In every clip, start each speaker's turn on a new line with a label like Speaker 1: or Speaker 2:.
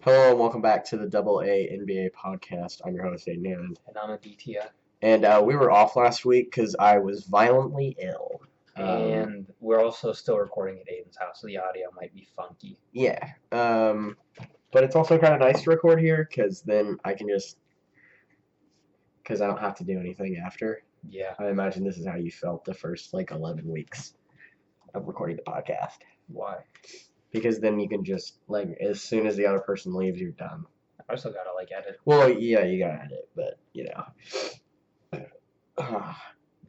Speaker 1: Hello and welcome back to the Double A NBA podcast. I'm your host, Aiden Hammond.
Speaker 2: And I'm a DTI.
Speaker 1: And we were off last week because I was violently ill.
Speaker 2: And we're also still recording at Aiden's house, so the audio might be funky.
Speaker 1: Yeah. But it's also kind of nice to record here because then I can because I don't have to do anything after.
Speaker 2: Yeah.
Speaker 1: I imagine this is how you felt the first 11 weeks of recording the podcast.
Speaker 2: Why?
Speaker 1: Because then you can just, as soon as the other person leaves, you're done.
Speaker 2: I still gotta, edit.
Speaker 1: Well, yeah, you gotta edit, but,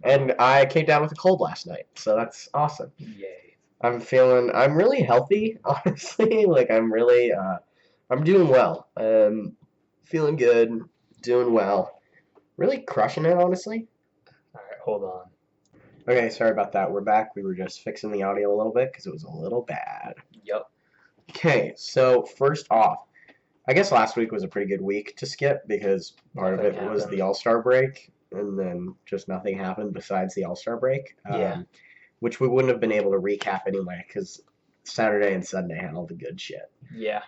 Speaker 1: And I came down with a cold last night, so that's awesome.
Speaker 2: Yay.
Speaker 1: I'm really healthy, honestly. I'm doing well. Feeling good, doing well. Really crushing it, honestly.
Speaker 2: Alright, hold on.
Speaker 1: Okay, sorry about that. We're back. We were just fixing the audio a little bit because it was a little bad.
Speaker 2: Yep.
Speaker 1: Okay, so first off, I guess last week was a pretty good week to skip because part of it was the All-Star break, and then just nothing happened besides the All-Star break.
Speaker 2: Yeah.
Speaker 1: Which we wouldn't have been able to recap anyway because Saturday and Sunday had all the good shit.
Speaker 2: Yeah.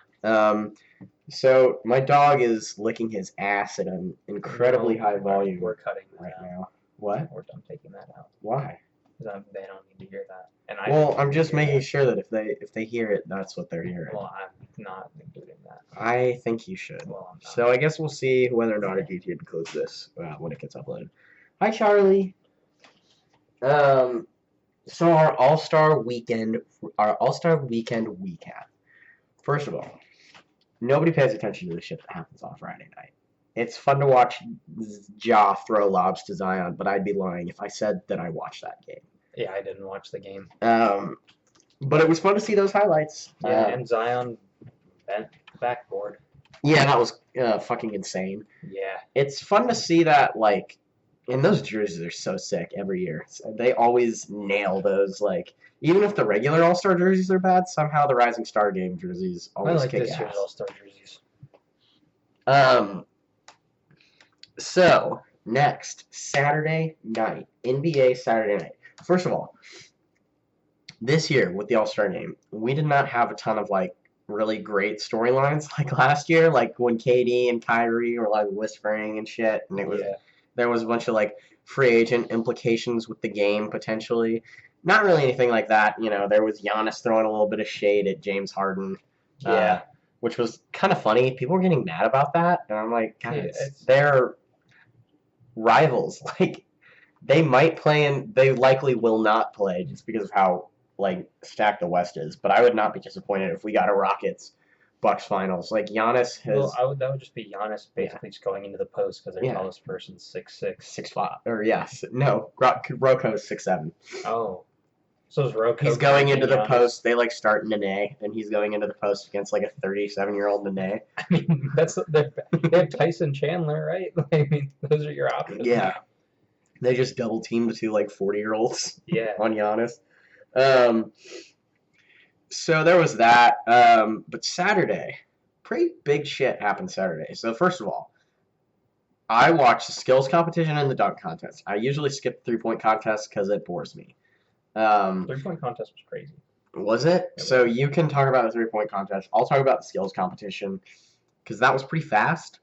Speaker 1: So my dog is licking his ass at an incredibly high volume.
Speaker 2: We're cutting that
Speaker 1: right
Speaker 2: out.
Speaker 1: now. What?
Speaker 2: We're done taking that out.
Speaker 1: Why?
Speaker 2: Because they don't need to hear that. And
Speaker 1: I'm just making sure that if they hear it, that's what they're hearing.
Speaker 2: Well, I'm not including that.
Speaker 1: I think you should.
Speaker 2: Well, I'm not.
Speaker 1: So I guess we'll see whether or not a DT includes this when it gets uploaded. Hi, Charlie. So our All-Star weekend recap. First of all, nobody pays attention to the shit that happens on Friday night. It's fun to watch Ja throw lobs to Zion, but I'd be lying if I said that I watched that game.
Speaker 2: Yeah, I didn't watch the game.
Speaker 1: But it was fun to see those highlights.
Speaker 2: Yeah, and Zion bent the backboard.
Speaker 1: Yeah, that was fucking insane.
Speaker 2: Yeah.
Speaker 1: It's fun to see that, and those jerseys are so sick every year. They always nail those, even if the regular All-Star jerseys are bad, somehow the Rising Star Game jerseys always kick ass.
Speaker 2: I like this year's All-Star jerseys.
Speaker 1: So, next, Saturday night. NBA Saturday night. First of all, this year with the All-Star game, we did not have a ton of, really great storylines like last year, like when KD and Kyrie were, whispering and shit, and there was a bunch of, free agent implications with the game, potentially. Not really anything like that. There was Giannis throwing a little bit of shade at James Harden.
Speaker 2: Yeah.
Speaker 1: Which was kind of funny. People were getting mad about that, and I'm like, guys,
Speaker 2: Yeah,
Speaker 1: they're rivals. They might play, and they likely will not play just because of how stacked the West is. But I would not be disappointed if we got a Rockets-Bucks finals. Giannis has.
Speaker 2: Well, that would just be Giannis basically just going into the post because their tallest person's 6'6".
Speaker 1: 6'5". Or yes, no, Rocco's 6'7".
Speaker 2: Oh. So is Rocco.
Speaker 1: He's going into the post. They start Nene, and he's going into the post against a 37-year-old Nene.
Speaker 2: I mean, they have Tyson Chandler, right? I mean, those are your options.
Speaker 1: Yeah, they just double teamed the two 40-year-olds.
Speaker 2: Yeah.
Speaker 1: On Giannis. So there was that. But Saturday, pretty big shit happened Saturday. So first of all, I watched the skills competition and the dunk contest. I usually skip the 3-point contest because it bores me.
Speaker 2: 3-point contest was crazy.
Speaker 1: Was it? So you can talk about the 3-point contest. I'll talk about the skills competition because that was pretty fast.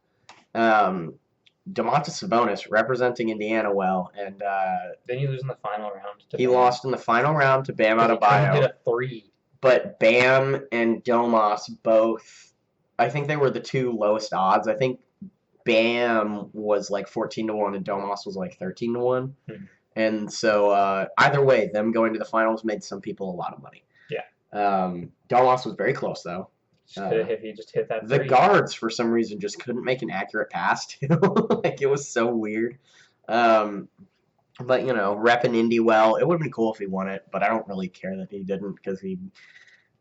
Speaker 1: Domantas Sabonis representing Indiana well, and
Speaker 2: then you lose in the final round.
Speaker 1: He lost in the final round to Bam Adebayo.
Speaker 2: He hit a 3.
Speaker 1: But Bam and Domas both, I think they were the two lowest odds. I think Bam was 14-1 and Domas was 13-1. And so either way, them going to the finals made some people a lot of money.
Speaker 2: Yeah.
Speaker 1: Domas was very close, though.
Speaker 2: If he just hit that 3.
Speaker 1: The guards, for some reason, just couldn't make an accurate pass, too. It was so weird. But, repping Indy well. It would have been cool if he won it, but I don't really care that he didn't because he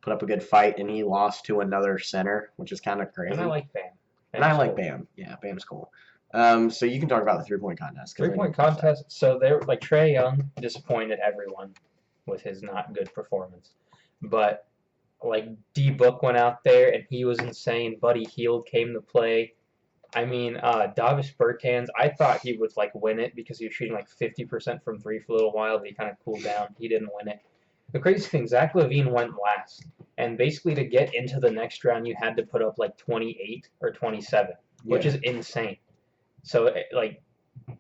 Speaker 1: put up a good fight and he lost to another center, which is kind of crazy.
Speaker 2: And I like Bam.
Speaker 1: And I like Bam. Yeah, Bam's cool. So you can talk about the 3-point contest.
Speaker 2: 3-point contest. So they're Trae Young disappointed everyone with his not good performance, but D Book went out there and he was insane. Buddy Hield came to play. I mean, Davis Bertans, I thought he would win it because he was shooting 50% from 3 for a little while, but he kind of cooled down. He didn't win it. The crazy thing, Zach LaVine went last, and basically to get into the next round, you had to put up like 28 or 27, which is insane. So like,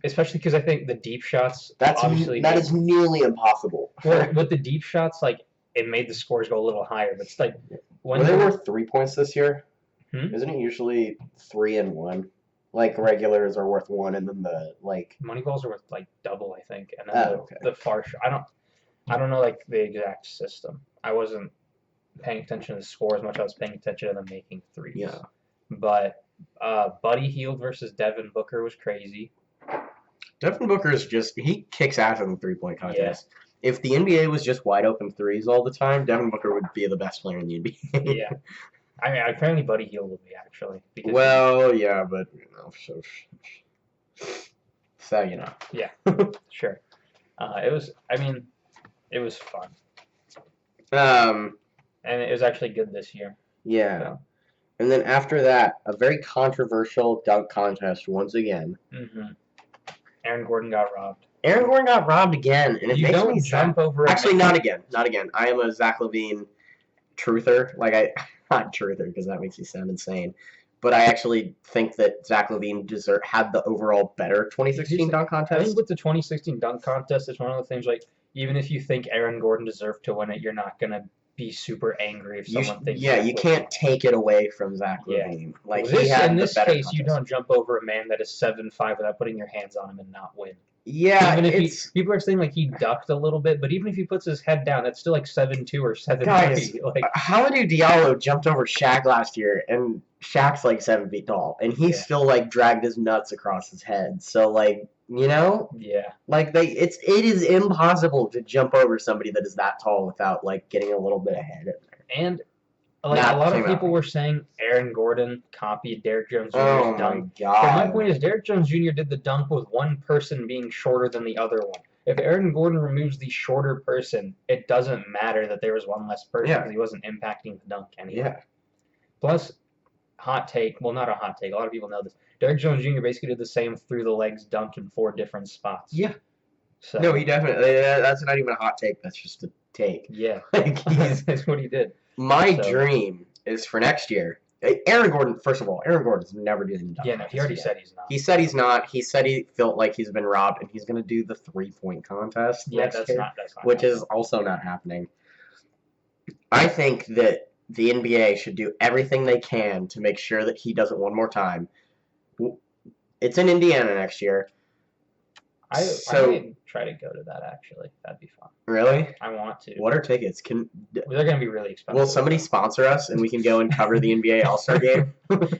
Speaker 2: especially because I think the deep shots
Speaker 1: that
Speaker 2: obviously
Speaker 1: is nearly impossible.
Speaker 2: well, with the deep shots, like it made the scores go a little higher. But it's like
Speaker 1: Were they worth 3 points this year?
Speaker 2: Hmm?
Speaker 1: Isn't it usually 3 and 1? Like regulars are worth 1, and then the like
Speaker 2: Moneyballs are worth like double, I think, and then
Speaker 1: okay.
Speaker 2: the far shot. I don't know like the exact system. I wasn't paying attention to the score as much as I was paying attention to them making threes.
Speaker 1: Yeah.
Speaker 2: But Buddy Hield versus Devin Booker was crazy.
Speaker 1: Devin Booker is he kicks ass in the 3-point contest. Yeah. If the NBA was just wide open threes all the time, Devin Booker would be the best player in the NBA.
Speaker 2: Yeah. I mean, apparently Buddy Hield will be actually.
Speaker 1: Well, yeah, but so you know.
Speaker 2: Yeah, sure. It was fun. And it was actually good this year.
Speaker 1: Yeah. So. And then after that, a very controversial dunk contest once again.
Speaker 2: Mm-hmm. Aaron Gordon got robbed.
Speaker 1: Aaron Gordon got robbed again, and it makes me
Speaker 2: jump
Speaker 1: sad.
Speaker 2: over.
Speaker 1: Actually, not again. Not again. I am a Zach LaVine truther. Not truther because that makes you sound insane. But I actually think that Zach LaVine had the overall better 2016 dunk contest.
Speaker 2: I think with the 2016 dunk contest, it's one of the things like even if you think Aaron Gordon deserved to win it, you're not gonna be super angry if someone thinks.
Speaker 1: Yeah, you can't take it away from Zach LaVine. Like
Speaker 2: in this case, you don't jump over a man that is 7'5" without putting your hands on him and not win.
Speaker 1: Yeah,
Speaker 2: even if people are saying like he ducked a little bit, but even if he puts his head down, that's still like 7'2" or 7'3".
Speaker 1: Guys,
Speaker 2: like
Speaker 1: Hamidou Diallo jumped over Shaq last year, and Shaq's like 7 feet tall, and he still like dragged his nuts across his head. So like, you know, like it is impossible to jump over somebody that is that tall without like getting a little bit ahead of there.
Speaker 2: And like a lot of people were saying Aaron Gordon copied Derrick Jones Jr.'s dunk.
Speaker 1: My God.
Speaker 2: But my point is Derrick Jones Jr. did the dunk with one person being shorter than the other one. If Aaron Gordon removes the shorter person, it doesn't matter that there was one less person because he wasn't impacting the dunk anyway.
Speaker 1: Yeah.
Speaker 2: Plus, hot take. Well, not a hot take. A lot of people know this. Derrick Jones Jr. basically did the same through the legs dunk in 4 different spots.
Speaker 1: Yeah.
Speaker 2: So,
Speaker 1: no, he definitely. That's not even a hot take. That's just a take.
Speaker 2: Yeah.
Speaker 1: Like
Speaker 2: that's what he did.
Speaker 1: My dream is for next year. Aaron Gordon, first of all, Aaron Gordon's never doing the dunk.
Speaker 2: Yeah, no, he already said he's not.
Speaker 1: He said he's not. He said he felt like he's been robbed, and he's going to do the 3-point contest next year,
Speaker 2: that's not
Speaker 1: which is also not happening. I think that the NBA should do everything they can to make sure that he does it one more time. It's in Indiana next year.
Speaker 2: I might try to go to that, actually. That'd be fun.
Speaker 1: Really?
Speaker 2: I want to.
Speaker 1: What are tickets?
Speaker 2: They're going to be really expensive.
Speaker 1: Will somebody sponsor us and we can go and cover the NBA All-Star Game?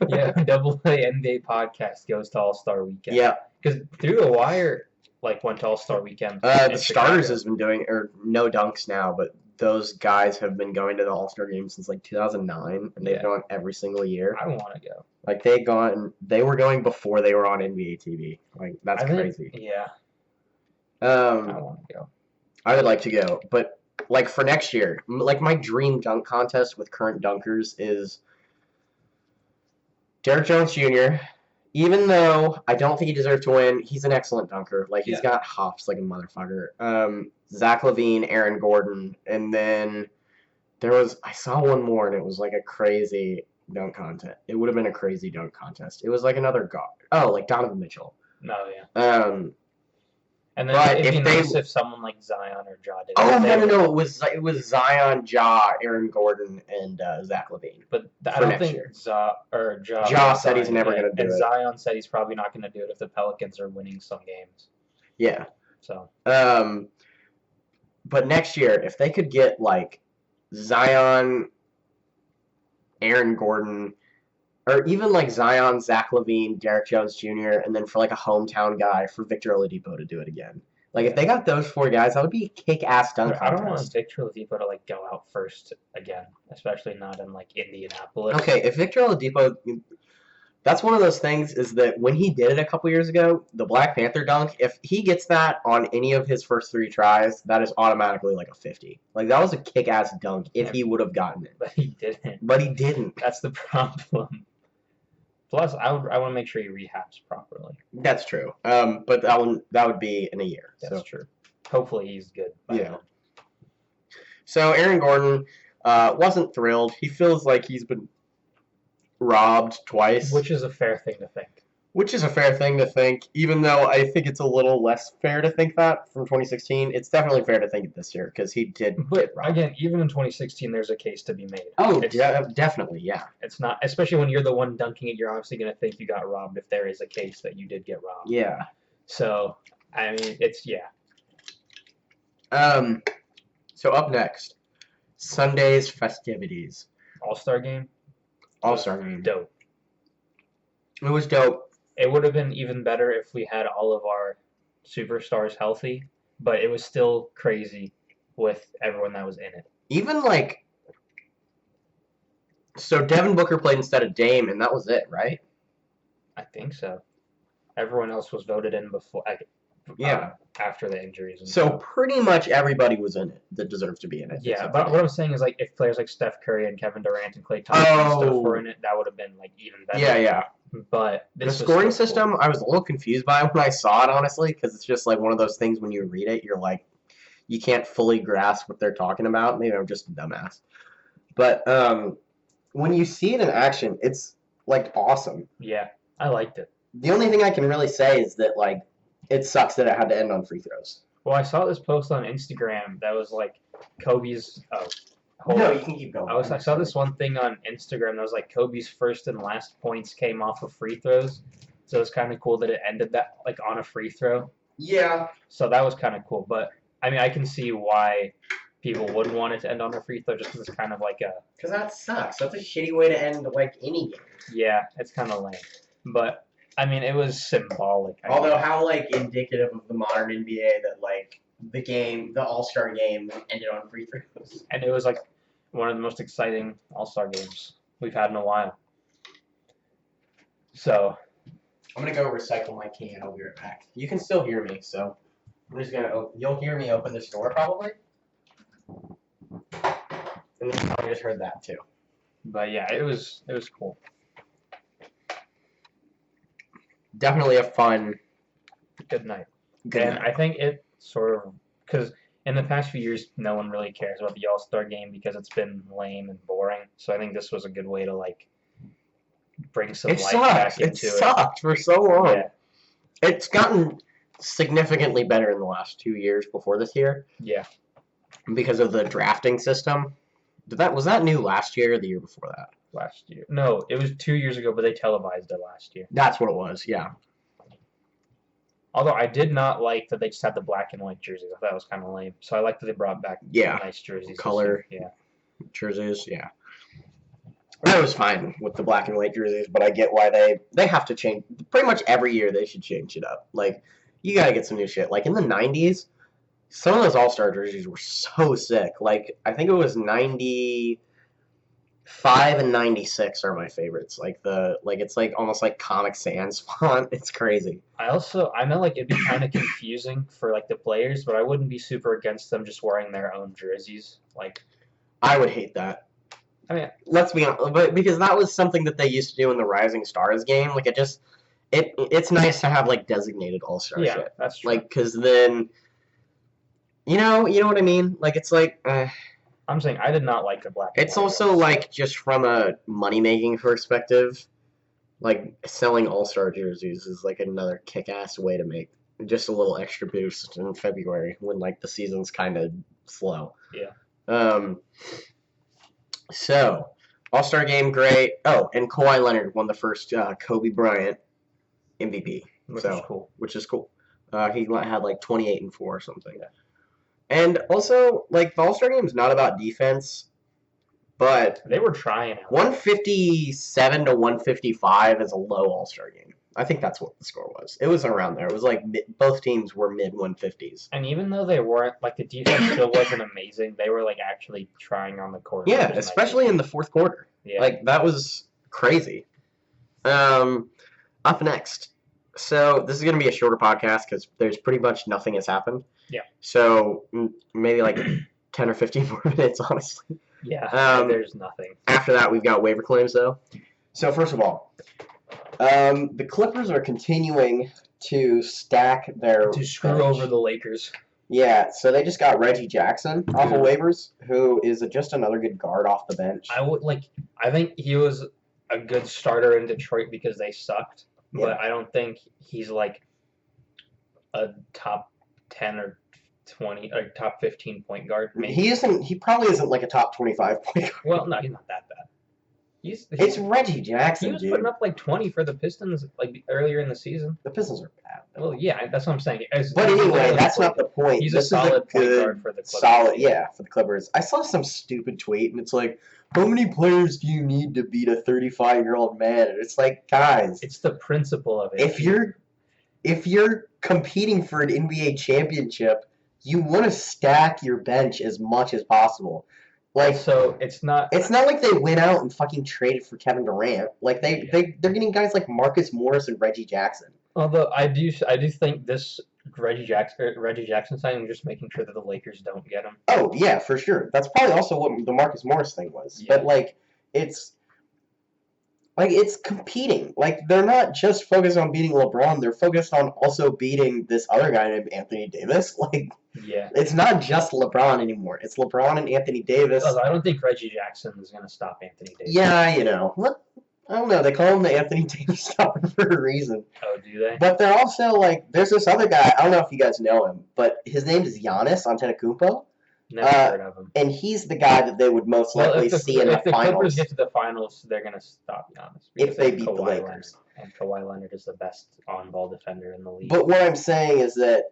Speaker 2: Yeah, Double A NBA podcast goes to All-Star Weekend.
Speaker 1: Yeah.
Speaker 2: Because Through the Wire went to All-Star Weekend.
Speaker 1: The Starters has been doing, or no dunks now, but those guys have been going to the All-Star Game since like 2009, and they've gone every single year.
Speaker 2: I want to go.
Speaker 1: Like they were going before they were on NBA TV. Like that's crazy.
Speaker 2: Yeah.
Speaker 1: I
Speaker 2: want to go.
Speaker 1: I would like to go, but like for next year, like my dream dunk contest with current dunkers is Derrick Jones Jr. Even though I don't think he deserved to win, he's an excellent dunker. Like he's got hops like a motherfucker. Zach LaVine, Aaron Gordon, and then I saw one more and it was like a crazy dunk contest. It would have been a crazy dunk contest. It was like another guard. Oh, like Donovan Mitchell.
Speaker 2: No, yeah. And then it'd be nice if someone like Zion or Ja did.
Speaker 1: Oh no! It was Zion, Ja, Aaron Gordon, and Zach LaVine.
Speaker 2: But I don't think Ja
Speaker 1: said he's never going to do it.
Speaker 2: And Zion said he's probably not going to do it if the Pelicans are winning some games.
Speaker 1: Yeah.
Speaker 2: So.
Speaker 1: But next year, if they could get like Zion, Aaron Gordon, or even like Zion, Zach LaVine, Derrick Jones Jr., and then for like a hometown guy for Victor Oladipo to do it again. Like if they got those 4 guys, that would be a kick-ass dunk contest.
Speaker 2: I don't want Victor Oladipo to like go out first again, especially not in like Indianapolis.
Speaker 1: Okay, if Victor Oladipo, that's one of those things is that when he did it a couple years ago, the Black Panther dunk, if he gets that on any of his first 3 tries, that is automatically like a 50. Like that was a kick-ass dunk if he would have gotten it.
Speaker 2: But he didn't.
Speaker 1: But he didn't.
Speaker 2: That's the problem. Plus, I want to make sure he rehabs properly.
Speaker 1: That's true. But that would be in a year.
Speaker 2: That's true. Hopefully, he's good.
Speaker 1: Yeah. So Aaron Gordon wasn't thrilled. He feels like he's been robbed twice.
Speaker 2: Which is a fair thing to think.
Speaker 1: Which is a fair thing to think, even though I think it's a little less fair to think that from 2016. It's definitely fair to think it this year because he did
Speaker 2: But
Speaker 1: get robbed.
Speaker 2: again, even in 2016, there's a case to be made.
Speaker 1: Oh,
Speaker 2: It's-
Speaker 1: definitely, yeah.
Speaker 2: It's not, especially when you're the one dunking it, you're obviously going to think you got robbed if there is a case that you did get robbed.
Speaker 1: Yeah.
Speaker 2: So, I mean, it's, yeah.
Speaker 1: So up next, Sunday's festivities.
Speaker 2: All-Star game?
Speaker 1: All-Star game.
Speaker 2: Dope.
Speaker 1: It was dope.
Speaker 2: It would have been even better if we had all of our superstars healthy, but it was still crazy with everyone that was in it.
Speaker 1: Even like, so Devin Booker played instead of Dame, and that was it, right?
Speaker 2: I think so. Everyone else was voted in before,
Speaker 1: Yeah.
Speaker 2: after the injuries. And
Speaker 1: So
Speaker 2: stuff.
Speaker 1: pretty much everybody was in it that deserves to be in it.
Speaker 2: Yeah,
Speaker 1: except
Speaker 2: but
Speaker 1: for
Speaker 2: what
Speaker 1: Dame.
Speaker 2: I'm saying is, like, if players like Steph Curry and Kevin Durant and Klay Thompson and stuff were in it, that would have been like even better.
Speaker 1: Yeah.
Speaker 2: But
Speaker 1: The
Speaker 2: this was
Speaker 1: scoring
Speaker 2: still
Speaker 1: system,
Speaker 2: cool.
Speaker 1: I was a little confused by when I saw it, honestly, because it's just like one of those things when you read it, you're like, you can't fully grasp what they're talking about. Maybe I'm just a dumbass. But when you see it in action, it's like awesome.
Speaker 2: Yeah, I liked it.
Speaker 1: The only thing I can really say is that like it sucks that it had to end on free throws.
Speaker 2: Well, I saw this post on Instagram that was like Kobe's.
Speaker 1: No, you can keep going.
Speaker 2: I saw this one thing on Instagram that was like Kobe's first and last points came off of free throws, so it's kind of cool that it ended that like on a free throw.
Speaker 1: Yeah.
Speaker 2: So that was kind of cool. But I mean, I can see why people wouldn't want it to end on a free throw just because it's kind of like a
Speaker 1: Because that sucks. That's a shitty way to end like any game.
Speaker 2: yeah, it's kind of lame. But I mean, it was symbolic. I
Speaker 1: Although
Speaker 2: mean,
Speaker 1: how like indicative of the modern NBA that like the All-Star game ended on free throws.
Speaker 2: and it was like one of the most exciting All-Star games we've had in a while. So
Speaker 1: I'm gonna go recycle my can. I'll be right back. You can still hear me, so I'm just gonna. You'll hear me open this door probably, and then you probably just heard that too.
Speaker 2: but yeah, it was cool.
Speaker 1: Definitely a fun,
Speaker 2: Good night.
Speaker 1: good
Speaker 2: And
Speaker 1: night.
Speaker 2: I think it sort of because in the past few years, no one really cares about the All-Star game because it's been lame and boring. So I think this was a good way to like bring some
Speaker 1: It
Speaker 2: life
Speaker 1: sucked.
Speaker 2: back
Speaker 1: It
Speaker 2: into it.
Speaker 1: sucked for so long.
Speaker 2: Yeah,
Speaker 1: It's gotten significantly better in the last 2 years before this year
Speaker 2: yeah.
Speaker 1: because of the drafting system. Was that new last year or the year before that?
Speaker 2: Last year, no, it was 2 years ago, but they televised it last year.
Speaker 1: That's what it was. Yeah.
Speaker 2: Although I did not like that they just had the black and white jerseys. I thought it was kind of lame. So I like that they brought back
Speaker 1: Yeah.
Speaker 2: nice jerseys. this
Speaker 1: Color.
Speaker 2: year. Yeah.
Speaker 1: Jerseys, yeah. I was fine with the black and white jerseys, but I get why they have to change. Pretty much every year they should change it up. Like, you gotta get some new shit. Like, in the 90s, some of those All-Star jerseys were so sick. Like, I think it was 95 and 96 are my favorites. Like, it's like almost like Comic Sans font. It's crazy.
Speaker 2: I know like it'd be kind of confusing for like the players, but I wouldn't be super against them just wearing their own jerseys. Like,
Speaker 1: I would hate that.
Speaker 2: I mean,
Speaker 1: Let's be honest, but because that was something that they used to do in the Rising Stars game. Like, it's nice to have like designated All-Star
Speaker 2: yeah,
Speaker 1: shit.
Speaker 2: that's true.
Speaker 1: Like, because then, you know what I mean? Like, it's like,
Speaker 2: I'm saying I did not like the black. and
Speaker 1: it's
Speaker 2: white
Speaker 1: also
Speaker 2: ones.
Speaker 1: like just from a money-making perspective, like selling All-Star jerseys is like another kick-ass way to make just a little extra boost in February when like the season's kind of slow.
Speaker 2: Yeah.
Speaker 1: So, All-Star game, great. Oh, and Kawhi Leonard won the first Kobe Bryant MVP.
Speaker 2: which
Speaker 1: so,
Speaker 2: is cool.
Speaker 1: Which is cool. He had like 28 and 4 or something.
Speaker 2: Yeah.
Speaker 1: And also, like, the All-Star game is not about defense, but
Speaker 2: They were trying out.
Speaker 1: 157 to 155 is a low All-Star game. I think that's what the score was. It was around there. It was like both teams were mid 150s.
Speaker 2: And even though they weren't like the defense still wasn't amazing, they were like actually trying on the court.
Speaker 1: Yeah,
Speaker 2: which is nice to
Speaker 1: especially
Speaker 2: see.
Speaker 1: in the fourth quarter.
Speaker 2: Yeah.
Speaker 1: Like, that was crazy. Up next. So, this is going to be a shorter podcast because there's pretty much nothing has happened.
Speaker 2: Yeah.
Speaker 1: So, maybe like 10 or 15 more minutes, honestly.
Speaker 2: Yeah, there's nothing.
Speaker 1: After that, we've got waiver claims, though. So, first of all, the Clippers are continuing to stack their
Speaker 2: To screw
Speaker 1: bench.
Speaker 2: over the Lakers.
Speaker 1: Yeah, so they just got Reggie Jackson off of waivers, who is just another good guard off the bench.
Speaker 2: I think he was a good starter in Detroit because they sucked,
Speaker 1: Yeah.
Speaker 2: but I don't think he's like a top 10 or 20 or top 15 point guard. Maybe.
Speaker 1: He probably isn't like a top 25 point guard.
Speaker 2: Well, no, he's not that bad.
Speaker 1: It's Reggie Jackson,
Speaker 2: He was
Speaker 1: dude.
Speaker 2: putting up like 20 for the Pistons like earlier in the season.
Speaker 1: The Pistons are bad.
Speaker 2: Well, yeah, that's what I'm saying.
Speaker 1: But anyway, that's not the point.
Speaker 2: He's
Speaker 1: this
Speaker 2: a solid
Speaker 1: is a
Speaker 2: point
Speaker 1: good,
Speaker 2: guard for the Clippers.
Speaker 1: solid, yeah, for the Clippers. I saw some stupid tweet, and it's like, how many players do you need to beat a 35-year-old man? And it's like, guys,
Speaker 2: It's the principle of it.
Speaker 1: if you're competing for an NBA championship, you want to stack your bench as much as possible. Like,
Speaker 2: so it's not
Speaker 1: like they went out and fucking traded for Kevin Durant. Like they're getting guys like Marcus Morris and Reggie Jackson.
Speaker 2: Although I do think this Reggie Jackson signing was just making sure that the Lakers don't get him.
Speaker 1: Oh yeah, for sure. That's probably also what the Marcus Morris thing was.
Speaker 2: Yeah.
Speaker 1: But like it's competing. Like they're not just focused on beating LeBron, they're focused on also beating this other guy named Anthony Davis. Like
Speaker 2: Yeah.
Speaker 1: it's not just LeBron anymore. It's LeBron and Anthony Davis.
Speaker 2: Although I don't think Reggie Jackson is going to stop Anthony Davis.
Speaker 1: Yeah, you know. What? I don't know. They call him the Anthony Davis stopper for a reason.
Speaker 2: Oh, do they?
Speaker 1: But they're also like, there's this other guy. I don't know if you guys know him, but his name is Giannis Antetokounmpo,
Speaker 2: Never heard of him.
Speaker 1: and he's the guy that they would most likely see in the
Speaker 2: if the Clippers
Speaker 1: finals
Speaker 2: get to the finals, they're going to stop Giannis.
Speaker 1: if
Speaker 2: because
Speaker 1: they
Speaker 2: have
Speaker 1: beat the
Speaker 2: Kawhi
Speaker 1: Lakers.
Speaker 2: Leonard, and Kawhi Leonard is the best on-ball defender in the league.
Speaker 1: But what I'm saying is that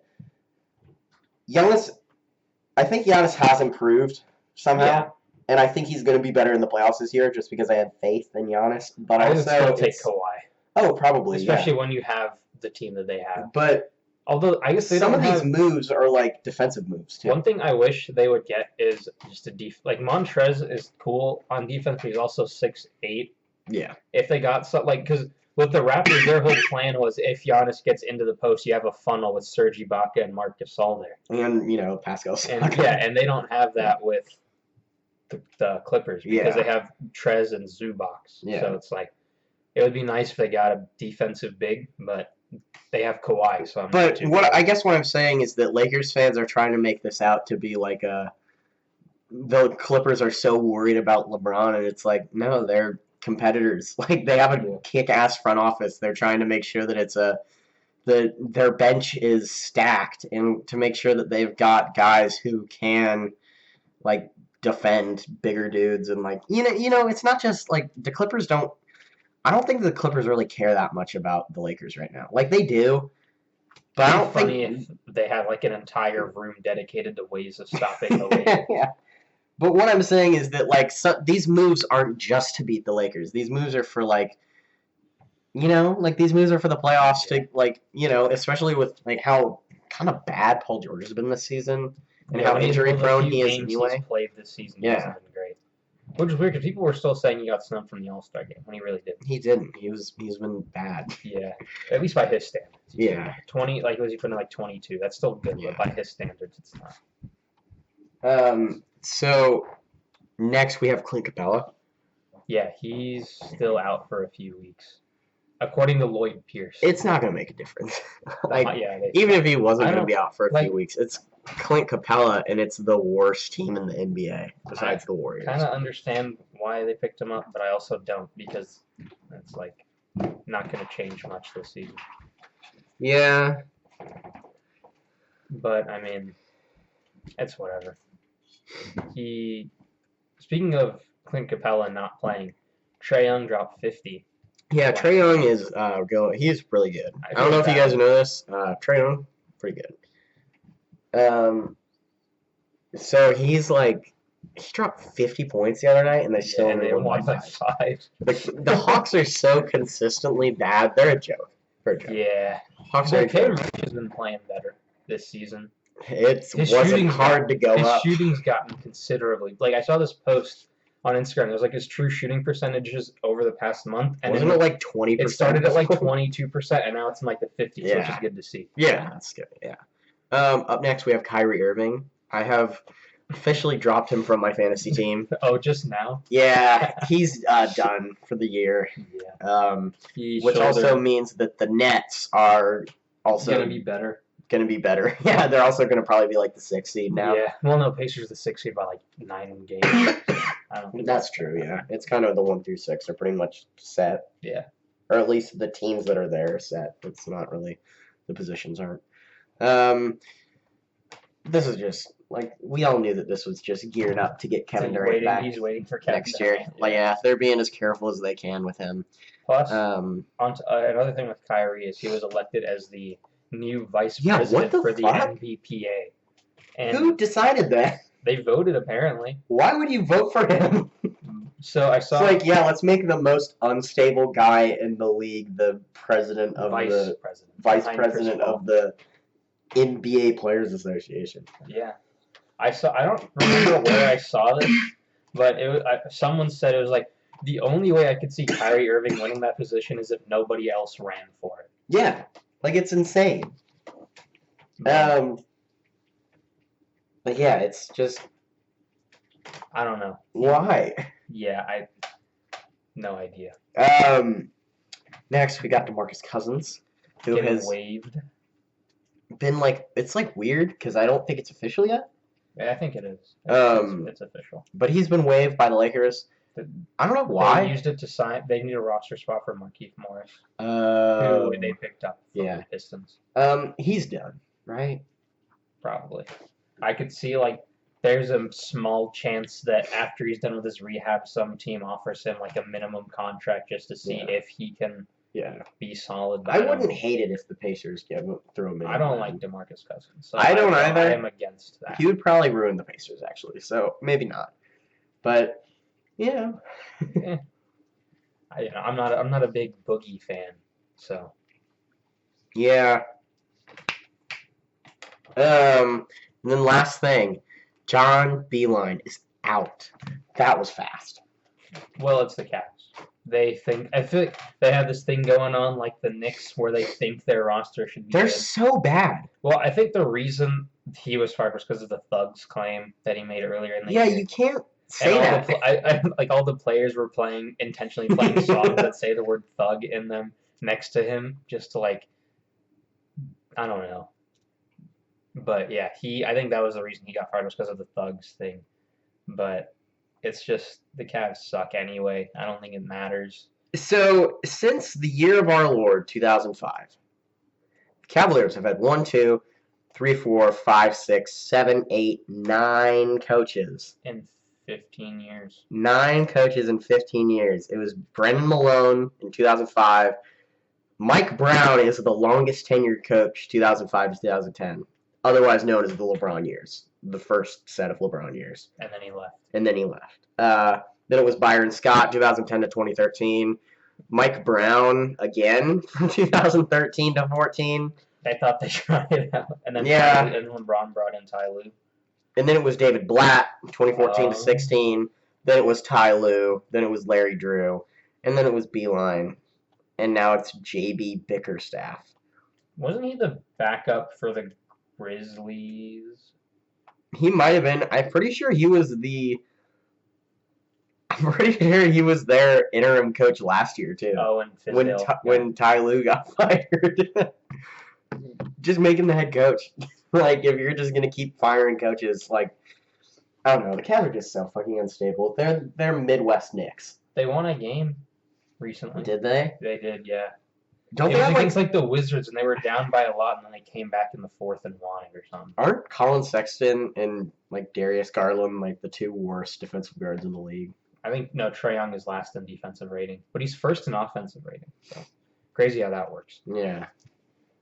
Speaker 1: I think Giannis has improved somehow.
Speaker 2: Yeah.
Speaker 1: And I think he's going to be better in the playoffs this year just because I have faith in Giannis. But
Speaker 2: I would
Speaker 1: also,
Speaker 2: still take Kawhi.
Speaker 1: Oh, probably,
Speaker 2: Especially when you have the team that they have.
Speaker 1: But
Speaker 2: Although, I guess they
Speaker 1: some
Speaker 2: don't
Speaker 1: of
Speaker 2: have...
Speaker 1: these moves are like defensive moves, too.
Speaker 2: One thing I wish they would get is just a like Montrez is cool on defense, but he's also 6'8".
Speaker 1: Yeah.
Speaker 2: If they got because with the Raptors, their whole plan was if Giannis gets into the post, you have a funnel with Serge Ibaka and Marc Gasol there.
Speaker 1: And, you know, Pascal Siakam.
Speaker 2: And they don't have that with the Clippers because they have Trez and Zubac.
Speaker 1: Yeah.
Speaker 2: So it's like it would be nice if they got a defensive big, but they have Kawhi. So
Speaker 1: But I guess what I'm saying is that Lakers fans are trying to make this out to be like the Clippers are so worried about LeBron, and it's like, no, they're competitors. Like they have a kick-ass front office. They're trying to make sure that their bench is stacked, and to make sure that they've got guys who can like defend bigger dudes, and like you know it's not just like the Clippers don't. I don't think the Clippers really care that much about the Lakers right now. Like they do, but I don't
Speaker 2: funny
Speaker 1: think
Speaker 2: if they had like an entire room dedicated to ways of stopping the Lakers.
Speaker 1: yeah. But what I'm saying is that like these moves aren't just to beat the Lakers. These moves are for like, these moves are for the playoffs to like, especially with like how kind of bad Paul George has been this season and how injury prone he is anyway.
Speaker 2: He's played this season.
Speaker 1: Yeah.
Speaker 2: He hasn't been great. Which is weird because people were still saying he got snubbed from the All-Star game when he really didn't.
Speaker 1: He didn't. He's been bad.
Speaker 2: Yeah, at least by his standards.
Speaker 1: Yeah.
Speaker 2: 20, like was he putting like 22? That's still good,
Speaker 1: Yeah.
Speaker 2: but by his standards, it's not.
Speaker 1: So next we have Clint Capella.
Speaker 2: Yeah, he's still out for a few weeks, according to Lloyd Pierce.
Speaker 1: It's not gonna make a difference.
Speaker 2: Yeah,
Speaker 1: even if he wasn't
Speaker 2: I
Speaker 1: gonna
Speaker 2: don't-
Speaker 1: be out for a
Speaker 2: like-
Speaker 1: few weeks, it's Clint Capella, and it's the worst team in the NBA besides the Warriors.
Speaker 2: Kind of understand why they picked him up, but I also don't because it's like not going to change much this season.
Speaker 1: Yeah.
Speaker 2: But I mean, it's whatever. Speaking of Clint Capella not playing, Trae Young dropped 50.
Speaker 1: Yeah, Trae Young is he's really good. I don't know if you guys know this. Trae Young, pretty good. So he dropped 50 points the other night, and they still
Speaker 2: and they won by 5.
Speaker 1: The Hawks are so consistently bad. They're a joke.
Speaker 2: Yeah.
Speaker 1: Hawks are a
Speaker 2: Cam
Speaker 1: joke.
Speaker 2: Reddish has been playing better this season.
Speaker 1: It
Speaker 2: His
Speaker 1: wasn't
Speaker 2: shooting's
Speaker 1: hard to go
Speaker 2: His
Speaker 1: up.
Speaker 2: shooting's gotten considerably. Like I saw this post on Instagram. It was like his true shooting percentages over the past month, and
Speaker 1: Wasn't it like 20%?
Speaker 2: it started at like 22%, and now it's in like the 50s, which
Speaker 1: Yeah.
Speaker 2: is good to see.
Speaker 1: Yeah, that's good. Yeah. Up next, we have Kyrie Irving. I have officially dropped him from my fantasy team.
Speaker 2: Oh, just now?
Speaker 1: Yeah, he's done for the year.
Speaker 2: Yeah.
Speaker 1: Which also means that the Nets are also
Speaker 2: going to be better.
Speaker 1: going to be better. Yeah, they're also going to probably be like the 6th seed now.
Speaker 2: Yeah. Well, no, Pacers are the 6th seed by like 9 games. I don't think
Speaker 1: That's true, yeah. It's kind of the 1 through 6 are pretty much set.
Speaker 2: Yeah.
Speaker 1: Or at least the teams that are there are set. It's not really, the positions aren't. This is just, like, we all knew that this was just geared up to get Kevin Durant back
Speaker 2: He's waiting for Kevin
Speaker 1: next year.
Speaker 2: Durant.
Speaker 1: Like, yeah, they're being as careful as they can with him.
Speaker 2: Plus, another thing with Kyrie is he was elected as the new vice
Speaker 1: Yeah,
Speaker 2: president
Speaker 1: what the
Speaker 2: for the
Speaker 1: fuck?
Speaker 2: NBPA. And
Speaker 1: Who decided that?
Speaker 2: they voted, apparently.
Speaker 1: Why would you vote for him?
Speaker 2: So I
Speaker 1: It's
Speaker 2: saw
Speaker 1: like, yeah, let's make the most unstable guy in the league the president of
Speaker 2: vice
Speaker 1: the
Speaker 2: president.
Speaker 1: vice
Speaker 2: behind Chris
Speaker 1: president
Speaker 2: Paul.
Speaker 1: of the NBA Players Association.
Speaker 2: Yeah, I don't remember where I saw this, but it was, someone said it was like the only way I could see Kyrie Irving winning that position is if nobody else ran for it.
Speaker 1: Yeah, like it's insane.
Speaker 2: But
Speaker 1: But yeah, it's just
Speaker 2: I don't know.
Speaker 1: why.
Speaker 2: Yeah, no idea.
Speaker 1: Next we got DeMarcus Cousins, who
Speaker 2: Getting
Speaker 1: has
Speaker 2: waived.
Speaker 1: been like, it's like weird because I don't think it's official yet.
Speaker 2: Yeah, I think it is. It's official.
Speaker 1: But he's been waived by the Lakers. I don't know
Speaker 2: They
Speaker 1: why.
Speaker 2: used it to sign. They need a roster spot for Markieff Morris,
Speaker 1: Oh,
Speaker 2: who they picked up from
Speaker 1: yeah.
Speaker 2: the Pistons.
Speaker 1: He's done, right?
Speaker 2: Probably. I could see like there's a small chance that after he's done with his rehab, some team offers him like a minimum contract just to see
Speaker 1: Yeah.
Speaker 2: if he can
Speaker 1: Yeah.
Speaker 2: be solid. But
Speaker 1: I wouldn't hate it if the Pacers throw him in.
Speaker 2: I don't like DeMarcus Cousins. So
Speaker 1: I don't either.
Speaker 2: I am against that.
Speaker 1: He would probably ruin the Pacers, actually. So maybe not. But yeah.
Speaker 2: I'm not a big Boogie fan. So
Speaker 1: Yeah. And then last thing, John Beeline is out. That was fast.
Speaker 2: well, it's the Cavs. I feel like they have this thing going on like the Knicks where they think their roster should be
Speaker 1: They're
Speaker 2: good.
Speaker 1: so bad.
Speaker 2: Well, I think the reason he was fired was because of the Thugs claim that he made earlier in the
Speaker 1: Yeah,
Speaker 2: year.
Speaker 1: you can't
Speaker 2: And
Speaker 1: say
Speaker 2: all
Speaker 1: that.
Speaker 2: like all the players were intentionally playing songs that say the word thug in them next to him, just to like, I don't know. But yeah, I think that was the reason he got fired was because of the Thugs thing. But it's just the Cavs suck anyway. I don't think it matters.
Speaker 1: So, since the year of our Lord, 2005, the Cavaliers have had 1, 2, 3, 4, 5, 6, 7, 8, 9 coaches.
Speaker 2: In 15 years.
Speaker 1: 9 coaches in 15 years. It was Brendan Malone in 2005. Mike Brown is the longest tenured coach, 2005 to 2010, otherwise known as the LeBron years, the first set of LeBron years.
Speaker 2: And then he left.
Speaker 1: And then he left. Then it was Byron Scott, 2010 to 2013. Mike Brown again from 2013 to 14.
Speaker 2: They thought they tried it out. And then
Speaker 1: Yeah.
Speaker 2: and LeBron brought in Ty Lue.
Speaker 1: And then it was David Blatt, 2014 to
Speaker 2: Oh.
Speaker 1: 16. Then it was Ty Lue. Then it was Larry Drew. And then it was Beeline. And now it's JB Bickerstaff.
Speaker 2: Wasn't he the backup for the Grizzlies?
Speaker 1: He might have been. I'm pretty sure he was their interim coach last year too.
Speaker 2: Oh, and
Speaker 1: when
Speaker 2: Fizdale.
Speaker 1: when Ty Lue got fired. Just making the head coach. Like, if you're just gonna keep firing coaches, like, I don't know. The Cavs are just so fucking unstable. They're Midwest Knicks.
Speaker 2: They won a game recently.
Speaker 1: Did they?
Speaker 2: They did, yeah.
Speaker 1: Don't
Speaker 2: It
Speaker 1: they
Speaker 2: was
Speaker 1: have like?
Speaker 2: against like the Wizards, and they were down by a lot, and then they came back in the fourth and won it or something.
Speaker 1: Aren't Colin Sexton and like Darius Garland like the 2 worst defensive guards in the league?
Speaker 2: I think no, Trae Young is last in defensive rating, but he's first in offensive rating. So crazy how that works.
Speaker 1: Yeah.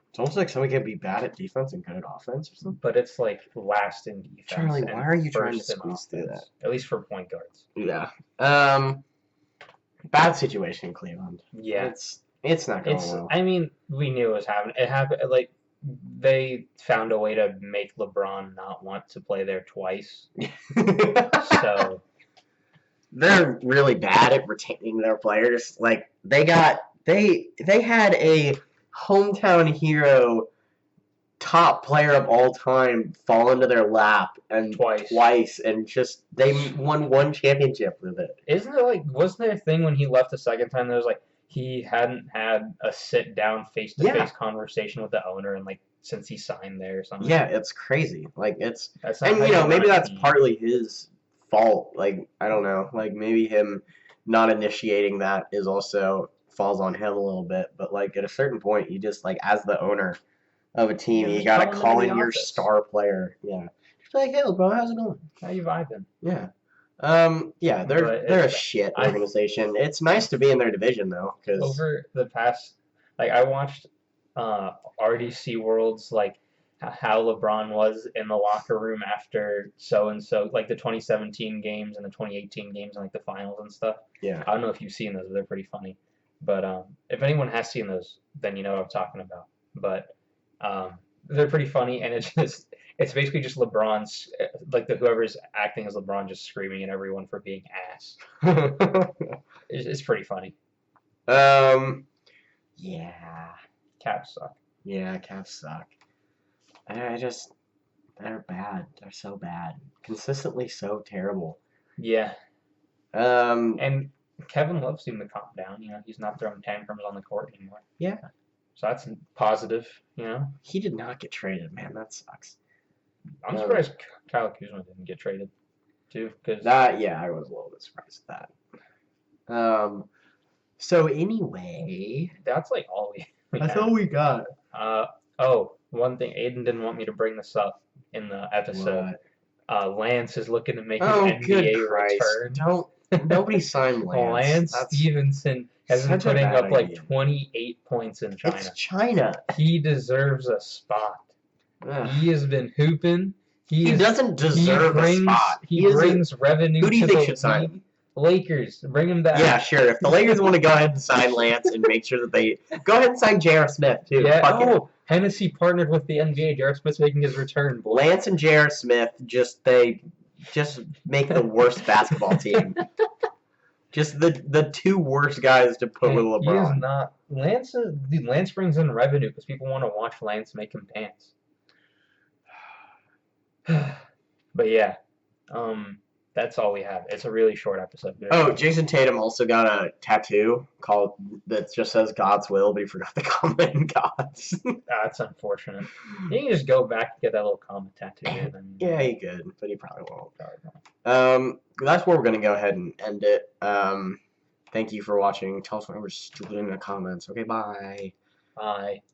Speaker 1: It's almost like somebody can be bad at defense and good at offense or something.
Speaker 2: But it's like last in defense.
Speaker 1: Charlie,
Speaker 2: and
Speaker 1: why are you trying to
Speaker 2: first in
Speaker 1: squeeze through
Speaker 2: offense, At least for point guards.
Speaker 1: Yeah. Bad situation in Cleveland.
Speaker 2: Yeah.
Speaker 1: It's not going well.
Speaker 2: I mean, we knew it was happening. It happened. Like they found a way to make LeBron not want to play there twice. So
Speaker 1: They're really bad at retaining their players. Like they had a hometown hero, top player of all time, fall into their lap and
Speaker 2: Twice.
Speaker 1: and just they won 1 championship with it.
Speaker 2: isn't it like wasn't there a thing when he left the second time that was like he hadn't had a sit down face to face conversation with the owner in like since he signed there or something.
Speaker 1: Yeah, it's crazy. Like it's,
Speaker 2: That's not
Speaker 1: and
Speaker 2: how
Speaker 1: you know,
Speaker 2: run
Speaker 1: maybe
Speaker 2: a
Speaker 1: that's
Speaker 2: team.
Speaker 1: partly his fault. Like I don't know. Like maybe him not initiating that is also falls on him a little bit. But like at a certain point, you just like as the owner of a team,
Speaker 2: Yeah,
Speaker 1: you
Speaker 2: just
Speaker 1: gotta
Speaker 2: call him
Speaker 1: call
Speaker 2: into the
Speaker 1: in your
Speaker 2: office.
Speaker 1: star player. Yeah, just be like, hey, bro, how's it going?
Speaker 2: How you vibing?
Speaker 1: Yeah. Yeah,
Speaker 2: But
Speaker 1: they're a
Speaker 2: it's
Speaker 1: shit
Speaker 2: I
Speaker 1: organization. It's nice to be in their division though, because
Speaker 2: over the past like I watched RDC Worlds like how LeBron was in the locker room after so and so like the 2017 games and the 2018 games and like the finals and stuff.
Speaker 1: yeah.
Speaker 2: I don't know if you've seen those, but they're pretty funny. But if anyone has seen those, then you know what I'm talking about. But they're pretty funny, and it's basically just LeBron's like whoever's acting as LeBron just screaming at everyone for being ass. It's pretty funny.
Speaker 1: Yeah.
Speaker 2: Caps suck.
Speaker 1: Yeah, Cavs suck. They're bad. They're so bad. Consistently so terrible.
Speaker 2: Yeah,
Speaker 1: Um,
Speaker 2: and Kevin Love seemed to calm down. You know, he's not throwing tantrums on the court anymore.
Speaker 1: Yeah.
Speaker 2: So that's positive. You know,
Speaker 1: he did not get traded, man. That sucks.
Speaker 2: I'm
Speaker 1: Um,
Speaker 2: surprised Kyle Kuzma didn't get traded too, because
Speaker 1: Yeah, I was a little bit surprised at that. So anyway,
Speaker 2: that's like all we
Speaker 1: that's
Speaker 2: have.
Speaker 1: all we got.
Speaker 2: One thing Aiden didn't want me to bring this up in the episode.
Speaker 1: What?
Speaker 2: Lance is looking to make his
Speaker 1: Oh,
Speaker 2: NBA
Speaker 1: good Christ!
Speaker 2: return.
Speaker 1: Don't nobody signed Lance.
Speaker 2: Lance
Speaker 1: That's
Speaker 2: Stevenson has been
Speaker 1: such a
Speaker 2: putting
Speaker 1: bad
Speaker 2: up like
Speaker 1: idea.
Speaker 2: 28 points in China.
Speaker 1: It's China.
Speaker 2: He deserves a spot.
Speaker 1: Ugh.
Speaker 2: He has been hooping.
Speaker 1: He doesn't deserve a spot.
Speaker 2: He brings revenue
Speaker 1: Who do you
Speaker 2: to
Speaker 1: think
Speaker 2: the
Speaker 1: should sign
Speaker 2: league.
Speaker 1: him?
Speaker 2: Lakers, bring him back.
Speaker 1: Yeah, sure. If the Lakers want to go ahead and sign Lance and make sure that they go ahead and sign J.R. Smith too.
Speaker 2: Yeah.
Speaker 1: Fuck it.
Speaker 2: Oh, Hennessy partnered with the NBA. J.R. Smith's making his return. Boy.
Speaker 1: Lance and J.R. Smith just make the worst basketball team. Just the two worst guys to put with
Speaker 2: He is
Speaker 1: LeBron.
Speaker 2: not. Lance brings in revenue because people want to watch Lance make him dance. But yeah, that's all we have. It's a really short episode.
Speaker 1: Oh, Jason Tatum also got a tattoo that just says God's will, but he forgot to comment in God's.
Speaker 2: That's unfortunate. You can just go back and get that little comment tattoo. And
Speaker 1: Yeah, he could, but he probably won't.
Speaker 2: probably not.
Speaker 1: That's where we're gonna go ahead and end it. Thank you for watching. Tell us whatever stupid in the comments. Okay, bye.
Speaker 2: Bye.